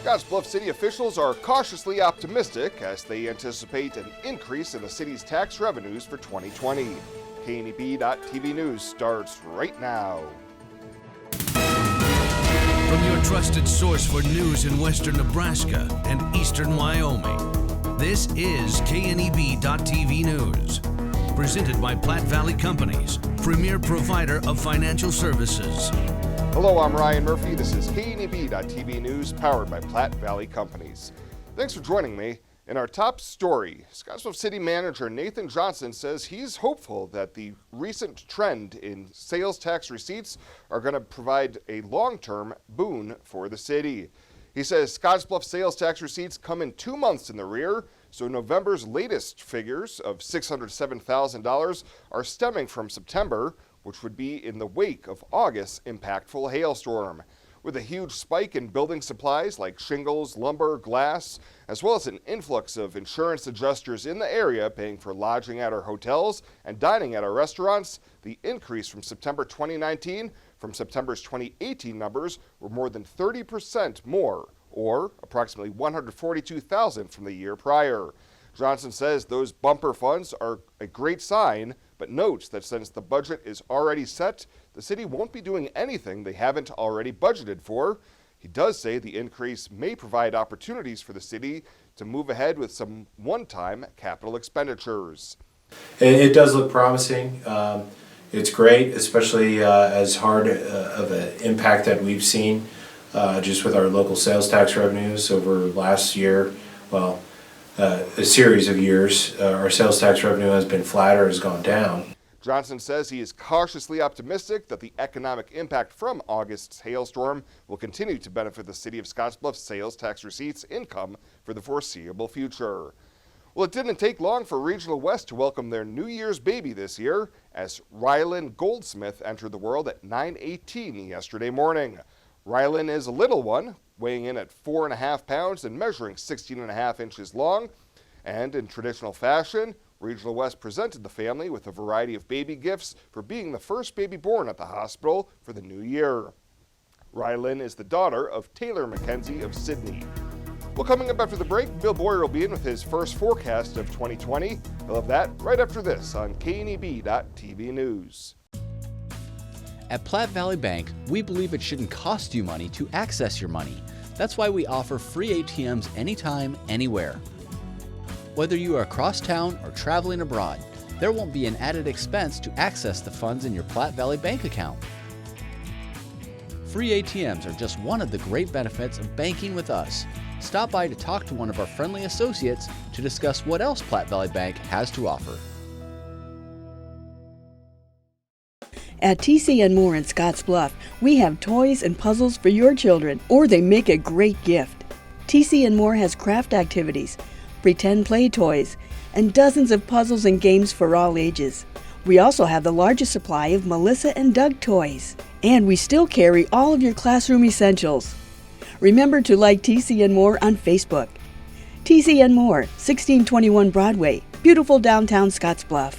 Scottsbluff city officials are cautiously optimistic as they anticipate an increase in the city's tax revenues for 2020. KNEB.TV News starts right now. From your trusted source for news in western Nebraska and eastern Wyoming, this is KNEB.TV News. Presented by Platte Valley Companies, premier provider of financial services. Hello, I'm Ryan Murphy. This is KNEB.TV News, powered by Platte Valley Companies. Thanks for joining me. In our top story, Scottsbluff City Manager Nathan Johnson says he's hopeful that the recent trend in sales tax receipts are going to provide a long-term boon for the city. He says Scottsbluff sales tax receipts come in 2 months in the rear, so November's latest figures of $607,000 are stemming from September, which would be in the wake of August's impactful hailstorm. With a huge spike in building supplies like shingles, lumber, glass, as well as an influx of insurance adjusters in the area paying for lodging at our hotels and dining at our restaurants, the increase from September 2019 from September's 2018 numbers were more than 30% more, or approximately $142,000 from the year prior. Johnson says those bumper funds are a great sign, but notes that since the budget is already set, the city won't be doing anything they haven't already budgeted for. He does say the increase may provide opportunities for the city to move ahead with some one-time capital expenditures. It does look promising. It's great, especially as hard of an impact that we've seen just with our local sales tax revenues over last year. Well, a series of years, our sales tax revenue has been flat or has gone down. Johnson says he is cautiously optimistic that the economic impact from August's hailstorm will continue to benefit the city of Scottsbluff's sales tax receipts income for the foreseeable future. Well, it didn't take long for Regional West to welcome their New Year's baby this year as Rylan Goldsmith entered the world at 9:18 yesterday morning. Rylan is a little one, weighing in at 4.5 pounds and measuring 16.5 inches long. And in traditional fashion, Regional West presented the family with a variety of baby gifts for being the first baby born at the hospital for the new year. Rylan is the daughter of Taylor McKenzie of Sydney. Well, coming up after the break, Bill Boyer will be in with his first forecast of 2020. He'll have that right after this on KNEB.TV News. At Platte Valley Bank, we believe it shouldn't cost you money to access your money. That's why we offer free ATMs anytime, anywhere. Whether you are across town or traveling abroad, there won't be an added expense to access the funds in your Platte Valley Bank account. Free ATMs are just one of the great benefits of banking with us. Stop by to talk to one of our friendly associates to discuss what else Platte Valley Bank has to offer. At TC & More in Scottsbluff, we have toys and puzzles for your children, or they make a great gift. TC & More has craft activities, pretend play toys, and dozens of puzzles and games for all ages. We also have the largest supply of Melissa and Doug toys. And we still carry all of your classroom essentials. Remember to like TC & More on Facebook. TC & More, 1621 Broadway, beautiful downtown Scottsbluff.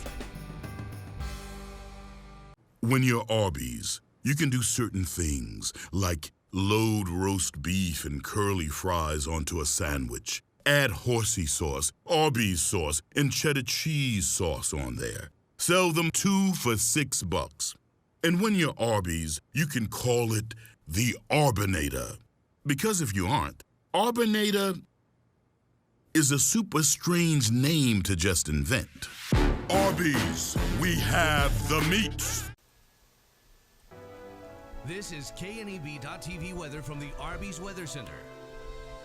When you're Arby's, you can do certain things, like load roast beef and curly fries onto a sandwich. Add horsey sauce, Arby's sauce, and cheddar cheese sauce on there. Sell them 2 for $6. And when you're Arby's, you can call it the Arbinator. Because if you aren't, Arbinator is a super strange name to just invent. Arby's, we have the meats. This is KNEB.TV weather from the Arby's Weather Center.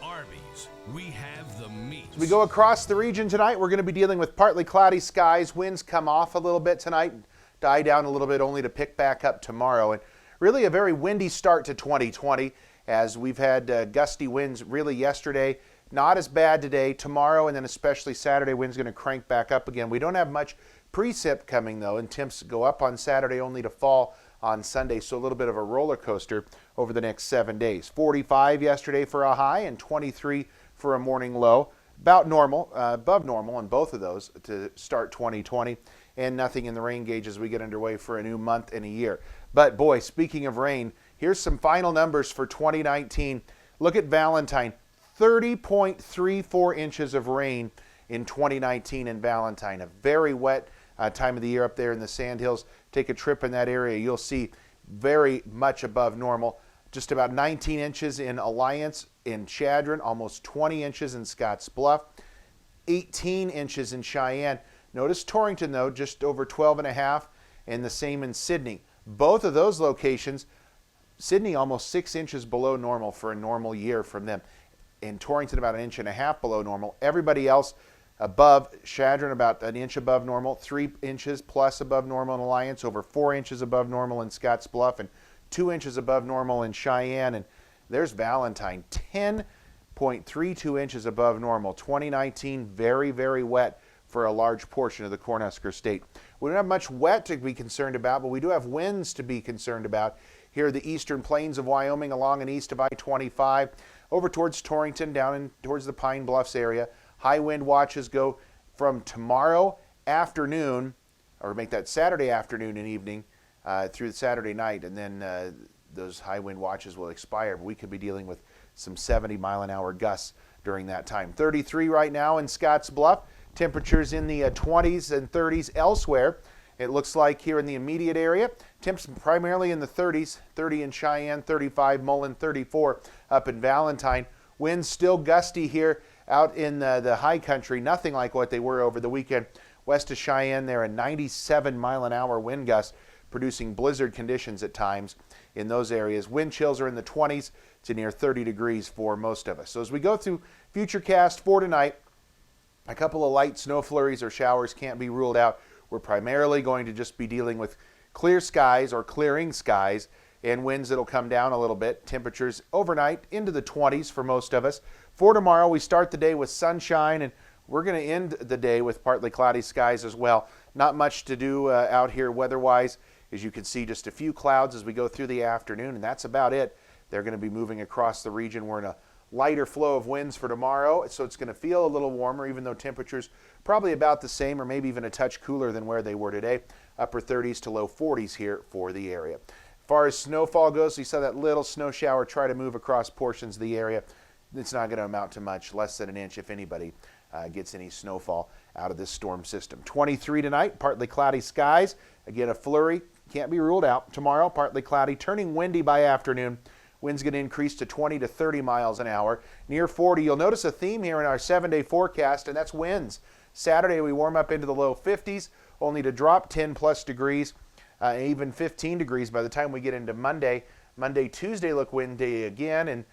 Arby's, we have the meat. As we go across the region tonight, we're going to be dealing with partly cloudy skies. Winds come off a little bit tonight, die down a little bit only to pick back up tomorrow. And really a very windy start to 2020 as we've had gusty winds really yesterday. Not as bad today. Tomorrow and then especially Saturday, winds going to crank back up again. We don't have much precip coming though, and temps go up on Saturday only to fall on Sunday, so a little bit of a roller coaster over the next 7 days. 45 yesterday for a high and 23 for a morning low. About normal, above normal on both of those to start 2020, and nothing in the rain gauge as we get underway for a new month and a year. But boy, speaking of rain, here's some final numbers for 2019. Look at Valentine, 30.34 inches of rain in 2019 in Valentine. A very wet time of the year up there in the Sandhills. Take a trip in that area, you'll see very much above normal. Just about 19 inches in Alliance, in Chadron, almost 20 inches in Scottsbluff, 18 inches in Cheyenne. Notice Torrington, though, just over 12 and a half, and the same in Sidney. Both of those locations, Sidney almost 6 inches below normal for a normal year from them. In Torrington, about 1.5 inches below normal. Everybody else above, Chadron about 1 inch above normal, 3 inches plus above normal in Alliance, over 4 inches above normal in Scottsbluff, and 2 inches above normal in Cheyenne. And there's Valentine, 10.32 inches above normal. 2019, very, very wet for a large portion of the Cornhusker State. We don't have much wet to be concerned about, but we do have winds to be concerned about. Here, the eastern plains of Wyoming along and east of I-25, over towards Torrington, down in towards the Pine Bluffs area. High wind watches go from tomorrow afternoon, or make that Saturday afternoon and evening, through the Saturday night, and then those high wind watches will expire. We could be dealing with some 70-mile-an-hour gusts during that time. 33 right now in Scottsbluff. Temperatures in the 20s and 30s elsewhere. It looks like here in the immediate area, temps primarily in the 30s, 30 in Cheyenne, 35, Mullen, 34 up in Valentine. Winds still gusty here out in the high country, nothing like what they were over the weekend. West of Cheyenne, there a 97-mile-an-hour wind gust, producing blizzard conditions at times in those areas. Wind chills are in the 20s to near 30 degrees for most of us. So as we go through Futurecast for tonight, a couple of light snow flurries or showers can't be ruled out. We're primarily going to just be dealing with clear skies or clearing skies and winds that'll come down a little bit. Temperatures overnight into the 20s for most of us. For tomorrow, we start the day with sunshine, and we're going to end the day with partly cloudy skies as well. Not much to do out here weather-wise. As you can see, just a few clouds as we go through the afternoon, and that's about it. They're going to be moving across the region. We're in a lighter flow of winds for tomorrow, so it's going to feel a little warmer, even though temperatures probably about the same or maybe even a touch cooler than where they were today. Upper 30s to low 40s here for the area. As far as snowfall goes, you saw that little snow shower try to move across portions of the area. It's not going to amount to much, less than an inch if anybody gets any snowfall out of this storm system. 23 tonight, partly cloudy skies. Again, a flurry can't be ruled out. Tomorrow, partly cloudy, turning windy by afternoon. Winds going to increase to 20 to 30 miles an hour. Near 40, you'll notice a theme here in our 7-day forecast, and that's winds. Saturday, we warm up into the low 50s, only to drop 10-plus degrees, even 15 degrees by the time we get into Monday. Monday, Tuesday look windy again, and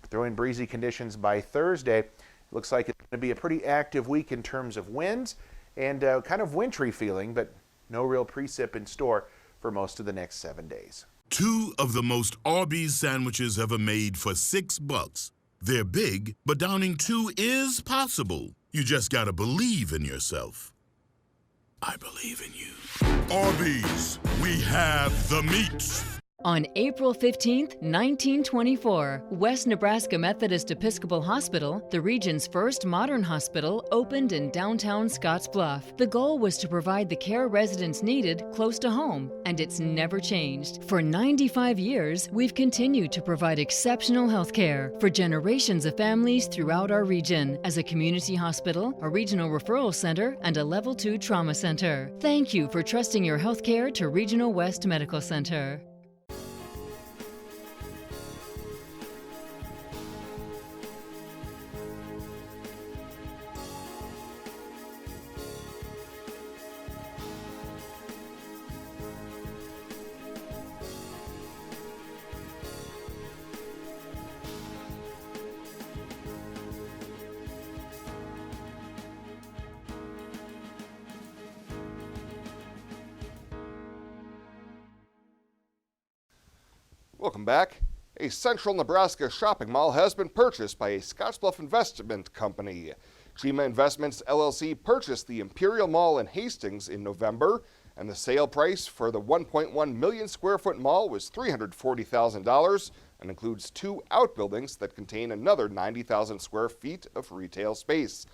throw in breezy conditions by Thursday. Looks like it's going to be a pretty active week in terms of winds and kind of wintry feeling, but no real precip in store for most of the next 7 days. 2 of the most Arby's sandwiches ever made for $6. They're big, but downing 2 is possible. You just gotta believe in yourself. I believe in you. Arby's, we have the meats. On April 15, 1924, West Nebraska Methodist Episcopal Hospital, the region's first modern hospital, opened in downtown Scottsbluff. The goal was to provide the care residents needed close to home, and it's never changed. For 95 years, we've continued to provide exceptional health care for generations of families throughout our region as a community hospital, a regional referral center, and a Level 2 trauma center. Thank you for trusting your health care to Regional West Medical Center. Welcome back. A central Nebraska shopping mall has been purchased by a Scottsbluff investment company. Chima Investments LLC purchased the Imperial Mall in Hastings in November, and the sale price for the 1.1 million square foot mall was $340,000 and includes 2 outbuildings that contain another 90,000 square feet of retail space.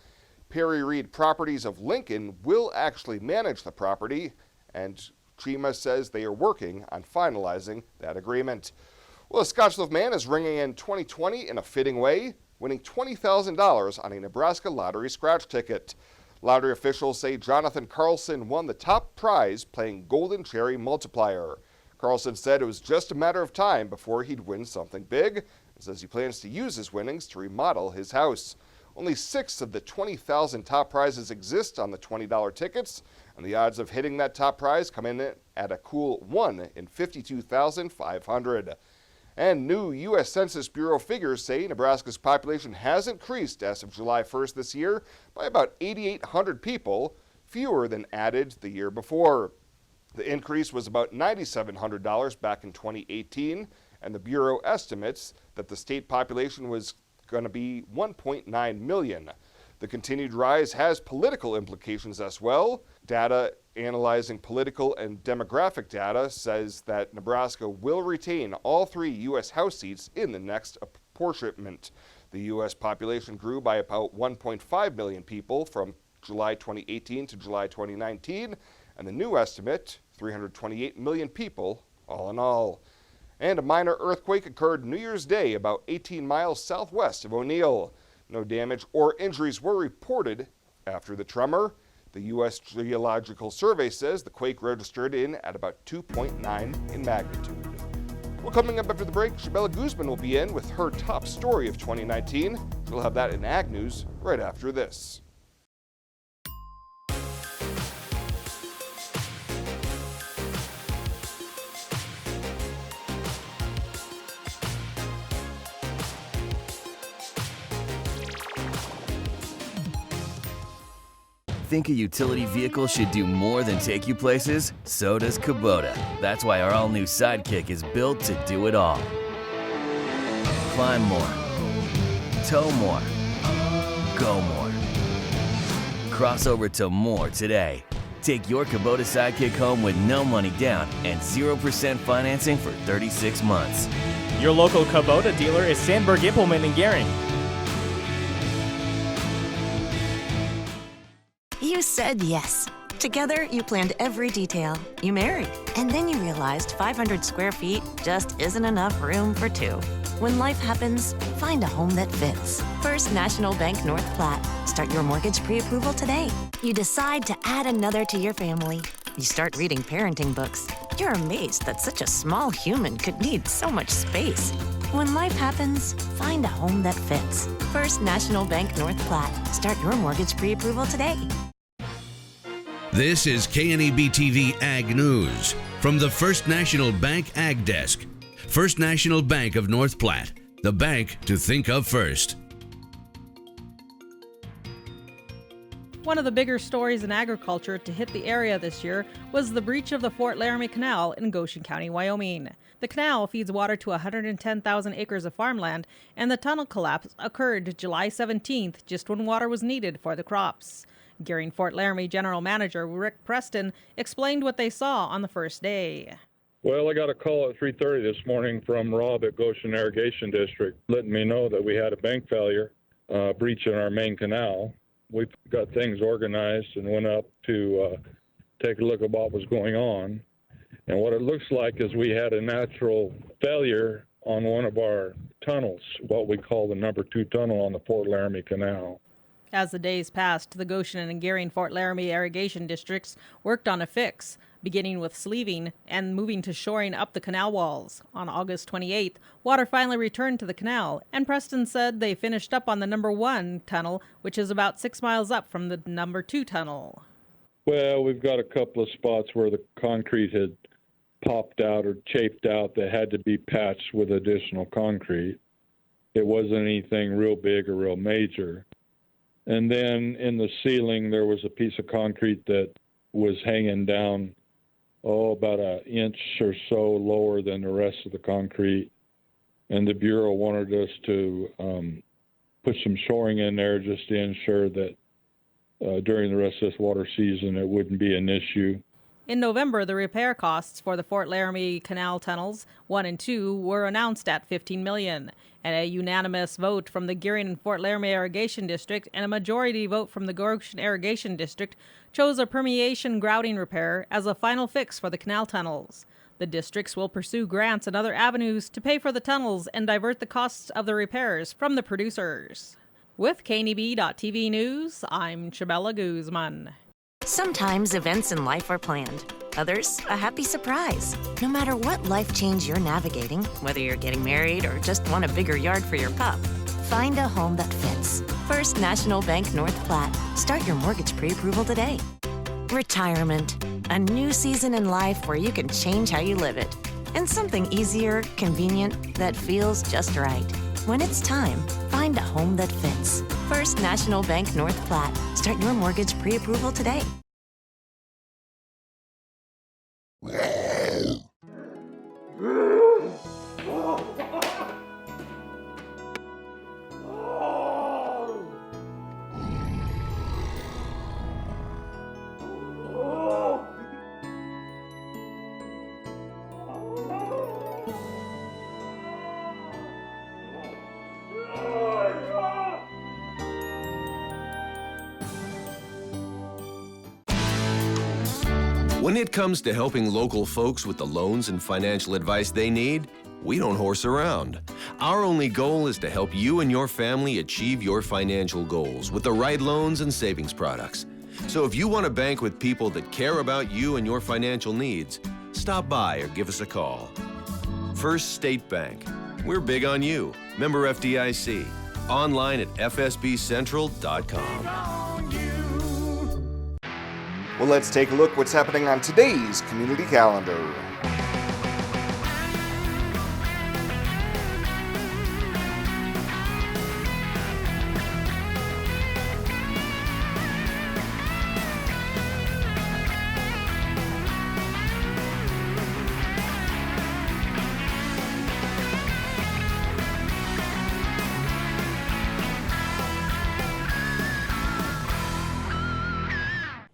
Perry Reed Properties of Lincoln will actually manage the property, and Chima says they are working on finalizing that agreement. Well, the Scottsbluff man is ringing in 2020 in a fitting way. winning $20,000 on a Nebraska lottery scratch ticket. Lottery officials say Jonathan Carlson won the top prize playing Golden Cherry Multiplier. Carlson said it was just a matter of time before he'd win something big, and says he plans to use his winnings to remodel his house. Only 6 of the 20,000 top prizes exist on the $20 tickets, and the odds of hitting that top prize come in at a cool 1 in 52,500. And new U.S. Census Bureau figures say Nebraska's population has increased as of July 1st this year by about 8,800 people, fewer than added the year before. The increase was about $9,700 back in 2018, and the Bureau estimates that the state population was going to be 1.9 million. The continued rise has political implications as well. Data analyzing political and demographic data says that Nebraska will retain all 3 U.S. House seats in the next apportionment. The U.S. population grew by about 1.5 million people from July 2018 to July 2019, and the new estimate, 328 million people all in all. And a minor earthquake occurred New Year's Day about 18 miles southwest of O'Neill. No damage or injuries were reported after the tremor. The U.S. Geological Survey says the quake registered in at about 2.9 in magnitude. Well, coming up after the break, Shabella Guzman will be in with her top story of 2019. We'll have that in Ag News right after this. Think a utility vehicle should do more than take you places? So does Kubota. That's why our all-new Sidekick is built to do it all. Climb more. Tow more. Go more. Cross over to more today. Take your Kubota Sidekick home with no money down and 0% financing for 36 months. Your local Kubota dealer is Sandberg Implement in Gering. You said yes. Together, you planned every detail. You married. And then you realized 500 square feet just isn't enough room for 2. When life happens, find a home that fits. First National Bank North Platte. Start your mortgage pre-approval today. You decide to add another to your family. You start reading parenting books. You're amazed that such a small human could need so much space. When life happens, find a home that fits. First National Bank North Platte. Start your mortgage pre-approval today. This is KNEB TV Ag News from the First National Bank Ag Desk. First National Bank of North Platte, the bank to think of first. One of the bigger stories in agriculture to hit the area this year was the breach of the Fort Laramie Canal in Goshen County, Wyoming. The canal feeds water to 110,000 acres of farmland, and the tunnel collapse occurred July 17th, just when water was needed for the crops. Gering Fort Laramie General Manager Rick Preston explained what they saw on the first day. Well, I got a call at 3:30 this morning from Rob at Goshen Irrigation District letting me know that we had a bank failure, breach in our main canal. We got things organized and went up to take a look at what was going on. And what it looks like is we had a natural failure on one of our tunnels, what we call the number 2 tunnel on the Fort Laramie Canal. As the days passed, the Goshen and Gering Fort Laramie irrigation districts worked on a fix, beginning with sleeving and moving to shoring up the canal walls. On August 28th, water finally returned to the canal, and Preston said they finished up on the number 1 tunnel, which is about 6 miles up from the number 2 tunnel. Well, we've got a couple of spots where the concrete had popped out or chafed out that had to be patched with additional concrete. It wasn't anything real big or real major. And then in the ceiling, there was a piece of concrete that was hanging down, about an inch or so lower than the rest of the concrete. And the Bureau wanted us to put some shoring in there just to ensure that during the rest of this water season, it wouldn't be an issue. In November, the repair costs for the Fort Laramie Canal tunnels 1 and 2 were announced at $15 million, and a unanimous vote from the Gering and Fort Laramie Irrigation District and a majority vote from the Goshen Irrigation District chose a permeation grouting repair as a final fix for the canal tunnels. The districts will pursue grants and other avenues to pay for the tunnels and divert the costs of the repairs from the producers. With KNEB.TV News, I'm Chabela Guzman. Sometimes events in life are planned. Others, a happy surprise. No matter what life change you're navigating, whether you're getting married or just want a bigger yard for your pup, find a home that fits. First National Bank North Platte. Start your mortgage pre-approval today. Retirement. A new season in life where you can change how you live it. And something easier, convenient, that feels just right. When it's time, find a home that fits. First National Bank North Platte. Start your mortgage pre-approval today. When it comes to helping local folks with the loans and financial advice they need, we don't horse around. Our only goal is to help you and your family achieve your financial goals with the right loans and savings products. So if you want to bank with people that care about you and your financial needs, stop by or give us a call. First State Bank. We're big on you. Member FDIC. Online at fsbcentral.com. Well, let's take a look what's happening on today's community calendar.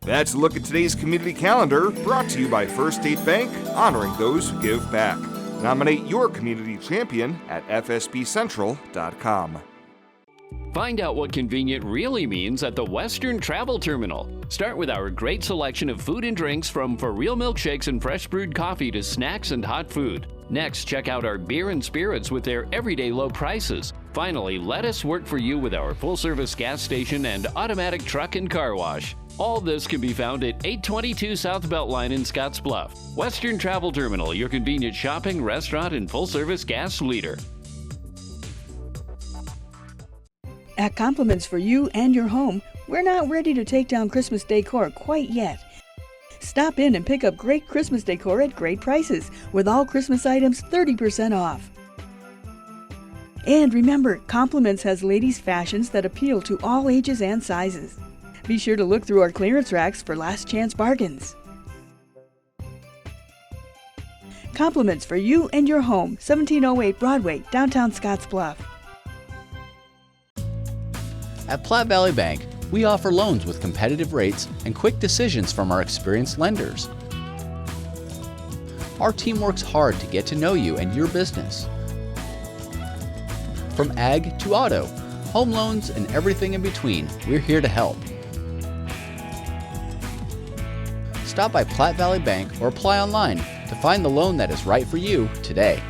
That's a look at today's community calendar, brought to you by First State Bank, honoring those who give back. Nominate your community champion at fsbcentral.com. Find out what convenient really means at the Western Travel Terminal. Start with our great selection of food and drinks, from for real milkshakes and fresh brewed coffee to snacks and hot food. Next, check out our beer and spirits with their everyday low prices. Finally, let us work for you with our full-service gas station and automatic truck and car wash. All this can be found at 822 South Beltline in Scottsbluff. Western Travel Terminal, your convenient shopping, restaurant, and full-service gas leader. At Compliments for you and your home, we're not ready to take down Christmas decor quite yet. Stop in and pick up great Christmas decor at great prices, with all Christmas items 30% off. And remember, Compliments has ladies' fashions that appeal to all ages and sizes. Be sure to look through our clearance racks for last chance bargains. Compliments for you and your home, 1708 Broadway, downtown Scottsbluff. At Platte Valley Bank, we offer loans with competitive rates and quick decisions from our experienced lenders. Our team works hard to get to know you and your business. From ag to auto, home loans, and everything in between, we're here to help. Stop by Platte Valley Bank or apply online to find the loan that is right for you today.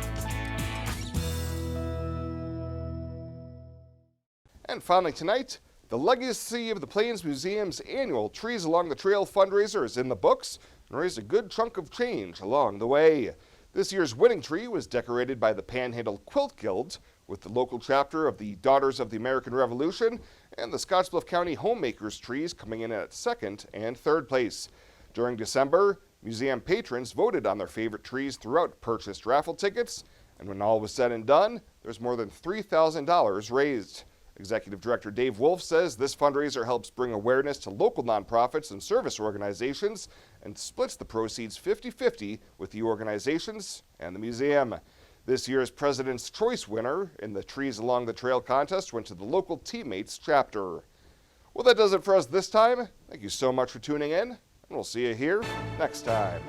And finally tonight, the Legacy of the Plains Museum's annual Trees Along the Trail fundraiser is in the books and raised a good chunk of change along the way. This year's winning tree was decorated by the Panhandle Quilt Guild, with the local chapter of the Daughters of the American Revolution and the Scottsbluff County Homemakers trees coming in at second and third place. During December, museum patrons voted on their favorite trees throughout purchased raffle tickets, and when all was said and done, there's more than $3,000 raised. Executive Director Dave Wolf says this fundraiser helps bring awareness to local nonprofits and service organizations and splits the proceeds 50-50 with the organizations and the museum. This year's President's Choice winner in the Trees Along the Trail contest went to the local Teammates chapter. Well, that does it for us this time. Thank you so much for tuning in, and we'll see you here next time.